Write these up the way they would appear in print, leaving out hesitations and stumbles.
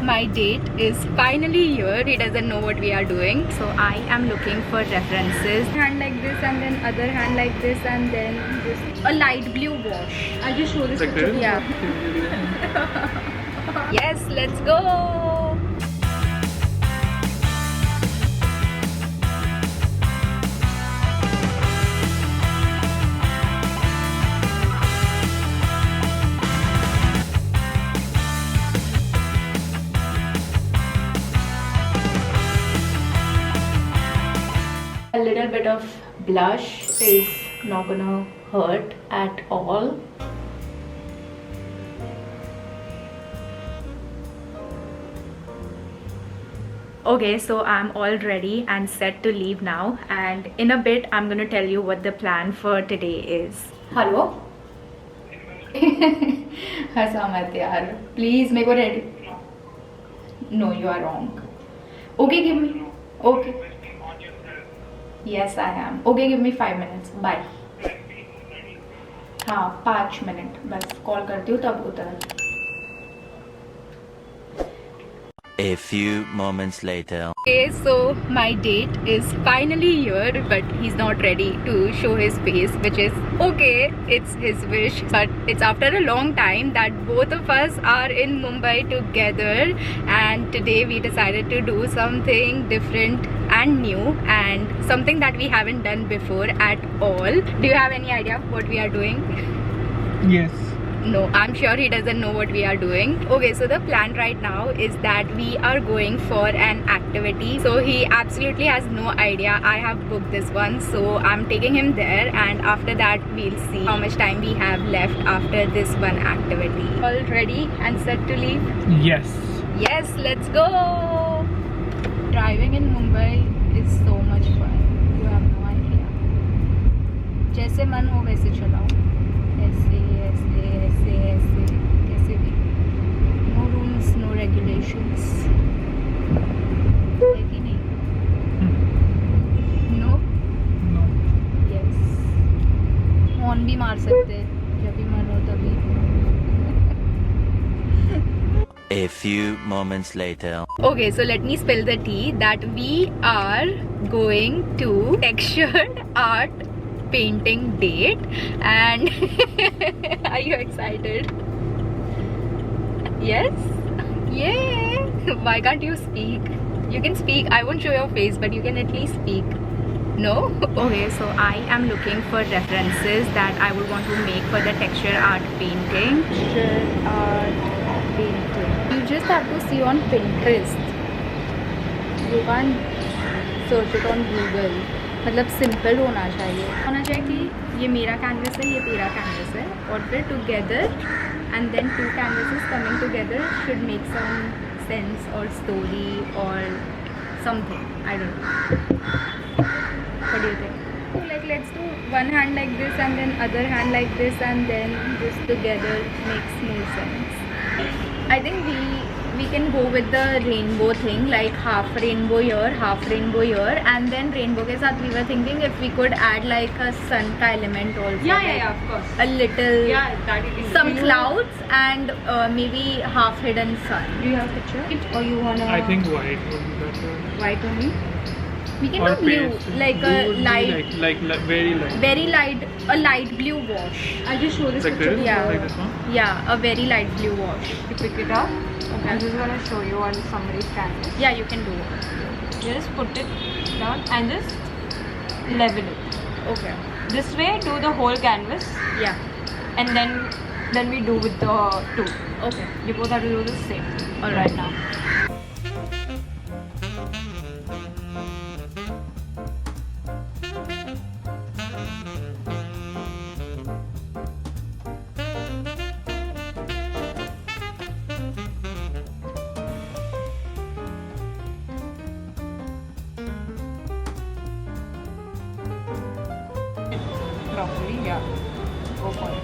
my date is finally here. He doesn't know what we are doing, so I am looking for references. Hand like this and then other hand like this and then just a light blue wash. I'll just show this Like picture. this? Yeah. Yes, let's go. A little bit of blush is not gonna hurt at all. Okay, so I'm all ready and set to leave now, and in a bit I'm gonna tell you what the plan for today is. Hello? हंसा मत यार, please मेरे को ready. No, you are wrong. Okay, give me. Okay. Yes, I am. Okay, give me 5 minutes. Bye. हाँ 5 minute बस call करती हूँ तब उतर. A few moments later. Okay, so my date is finally here, but he's not ready to show his face, which is okay. It's his wish, but it's after a long time that both of us are in Mumbai together, and today we decided to do something different and new and something that we haven't done before at all. Do you have any idea what we are doing? Yes. No, I'm sure he doesn't know what we are doing. Okay, so the plan right now is that we are going for an activity. So he absolutely has no idea. I have booked this one, so I'm taking him there, and after that we'll see how much time we have left after this one activity. All ready and set to leave? Yes. Yes, let's go! Driving in Mumbai is so much fun. You have no idea. जैसे मन हो वैसे चलाओ. ऐसे ऐसे ऐसे ऐसे कैसे भी. No rules, no regulations. है कि नहीं? No? No. Yes. Horn भी मार सकते हैं जब भी मन हो तभी. A few moments later. Okay, so let me spill the tea that we are going to textured art painting date, and are you excited? Yes? Yay! Why can't you speak? You can speak. I won't show your face, but you can at least speak. No? Okay, so I am looking for references that I would want to make for the texture art painting. Texture art painting. You just have to see on Pinterest. You can't search it on Google. मतलब simple होना चाहिए कि ये मेरा canvas है, ये तेरा canvas है, और फिर together and then two canvases coming together should make some sense और स्टोरी और something. I don't know. What do you think? Like let's do one hand like this and then other hand like this and then just together makes more sense. I think we can go with the rainbow thing, like half rainbow here, and then rainbow के साथ we were thinking if we could add like a sun का element also. Yeah, of course. A little. Yeah, that is. Some clouds and maybe half hidden sun. Do you have a picture? Or you wanna? I think white would be better. White only. We can Or do blue, pale. like Blue a would be light, very light. a light blue wash. I'll just show this Like picture. this? Yeah. Like this one? Yeah, a very light blue wash. You pick it up. I'm just gonna show you on somebody's canvas. Yeah, you can do it. Just put it down and just level it. Okay. This way, do the whole canvas, Yeah. and then we do with the two. Okay. You both have to do the same. All right right. now. Properly, yeah. Go for it.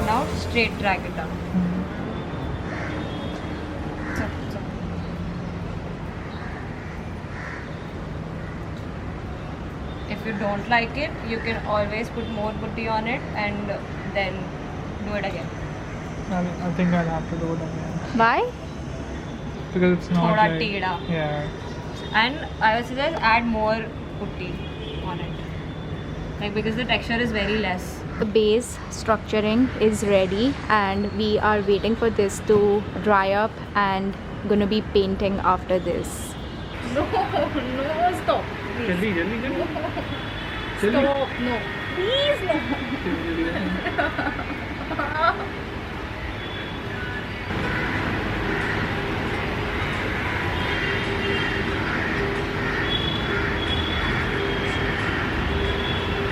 Now straight drag it down. So. If you don't like it, you can always put more putty on it and then do it again. I think I'll have to do it again. Why? Because it's not Thoda like... teda. Yeah. And I would suggest add more putty on it. Like, because the texture is very less. The base structuring is ready and we are waiting for this to dry up and gonna be painting after this. No, stop. Jaldi, jaldi, jaldi. Stop, no. Please, no.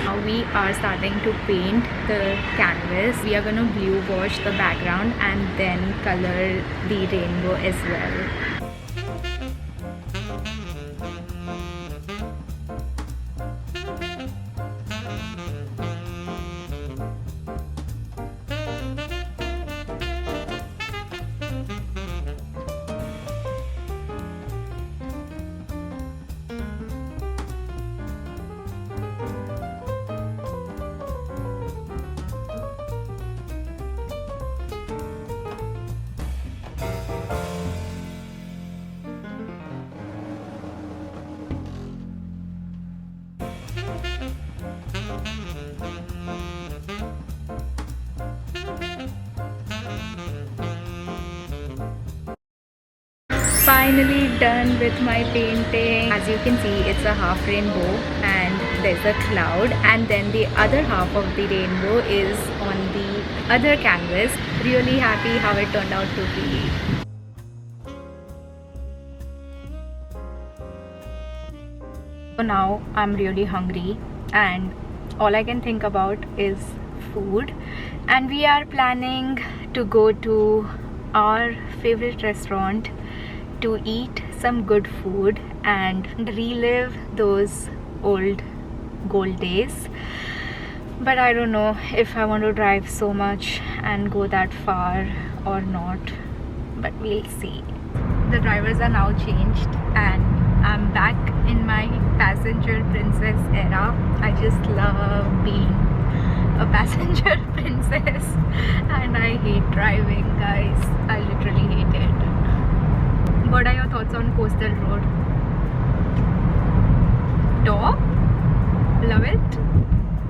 Now we are starting to paint the canvas. We are gonna blue wash the background and then color the rainbow as well. Finally done with my painting. As you can see, it's a half rainbow and there's a cloud, and then the other half of the rainbow is on the other canvas. Really happy how it turned out to be. So now I'm really hungry and all I can think about is food, and we are planning to go to our favorite restaurant to eat some good food and relive those old gold days. But I don't know if I want to drive so much and go that far or not, but we'll see. The drivers are now changed and I'm back in my passenger princess era. I just love being a passenger princess and I hate driving, guys. I literally hate it. What are your thoughts on Coastal Road? Top? Love it?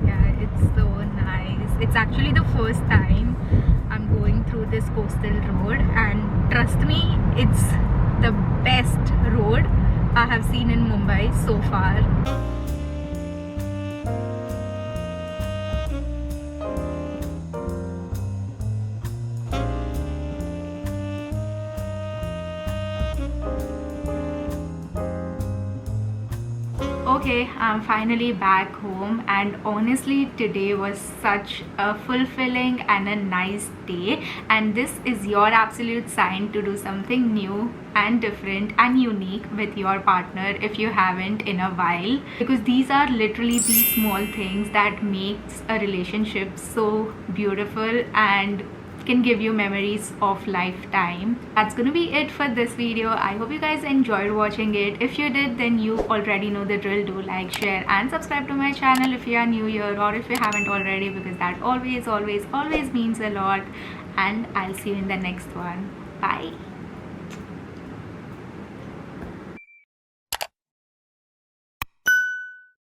Yeah, it's so nice. It's actually the first time I'm going through this coastal road, and trust me, it's the best road I have seen in Mumbai so far. Okay, I'm finally back home, and honestly today was such a fulfilling and a nice day, and this is your absolute sign to do something new and different and unique with your partner if you haven't in a while, because these are literally the small things that makes a relationship so beautiful and can give you memories of lifetime. That's gonna be it for this video. I hope you guys enjoyed watching it. If you did, then you already know the drill. Do like, share and subscribe to my channel if you are new here, or if you haven't already, because that always means a lot. And I'll see you in the next one. Bye.